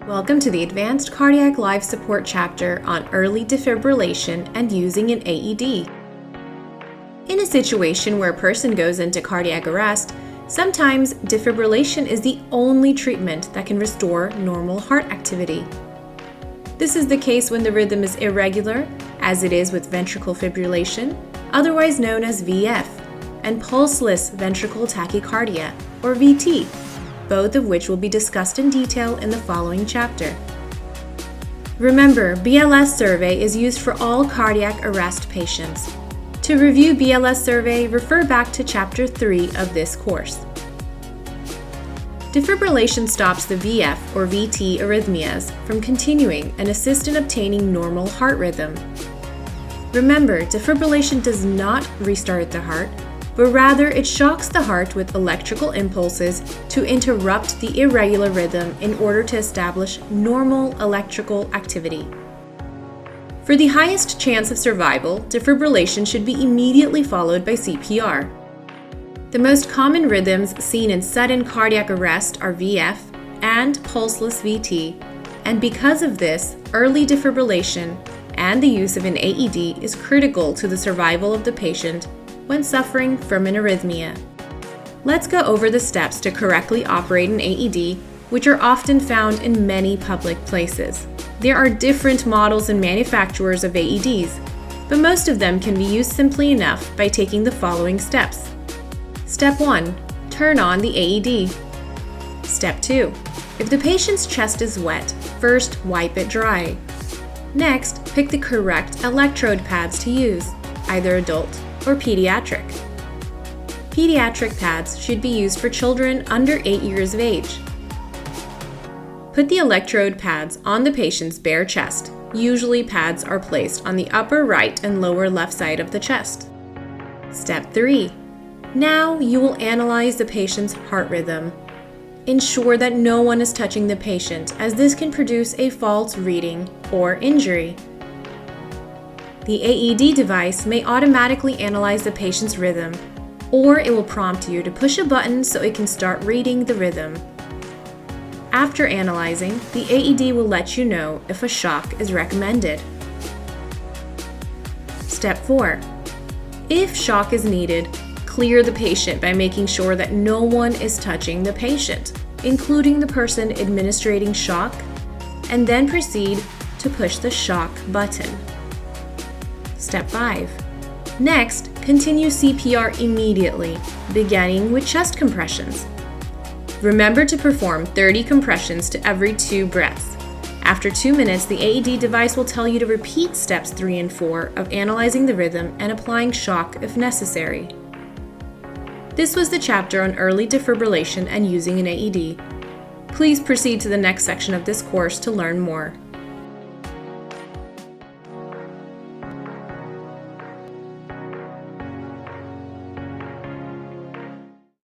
Welcome to the Advanced Cardiac Life Support chapter on early defibrillation and using an AED. In a situation where a person goes into cardiac arrest, sometimes defibrillation is the only treatment that can restore normal heart activity. This is the case when the rhythm is irregular, as it is with ventricular fibrillation, otherwise known as VF, and pulseless ventricular tachycardia, or VT, both of which will be discussed in detail in the following chapter. Remember, BLS survey is used for all cardiac arrest patients. To review BLS survey, refer back to Chapter 3 of this course. Defibrillation stops the VF or VT arrhythmias from continuing and assists in obtaining normal heart rhythm. Remember, defibrillation does not restart the heart, but rather it shocks the heart with electrical impulses to interrupt the irregular rhythm in order to establish normal electrical activity. For the highest chance of survival, defibrillation should be immediately followed by CPR. The most common rhythms seen in sudden cardiac arrest are VF and pulseless VT, and because of this, early defibrillation and the use of an AED is critical to the survival of the patient when suffering from an arrhythmia. Let's go over the steps to correctly operate an AED, which are often found in many public places. There are different models and manufacturers of AEDs, but most of them can be used simply enough by taking the following steps. Step 1. Turn on the AED. Step 2. If the patient's chest is wet, first wipe it dry. Next, pick the correct electrode pads to use, either adult or pediatric. Pediatric pads should be used for children under 8 years of age. Put the electrode pads on the patient's bare chest. Usually pads are placed on the upper right and lower left side of the chest. Step 3. Now you will analyze the patient's heart rhythm. Ensure that no one is touching the patient, as this can produce a false reading or injury. The AED device may automatically analyze the patient's rhythm, or it will prompt you to push a button so it can start reading the rhythm. After analyzing, the AED will let you know if a shock is recommended. Step 4. If shock is needed, clear the patient by making sure that no one is touching the patient, including the person administering shock, and then proceed to push the shock button. Step 5. Next, continue CPR immediately, beginning with chest compressions. Remember to perform 30 compressions to every 2 breaths. After 2 minutes, the AED device will tell you to repeat steps 3 and 4 of analyzing the rhythm and applying shock if necessary. This was the chapter on early defibrillation and using an AED. Please proceed to the next section of this course to learn more.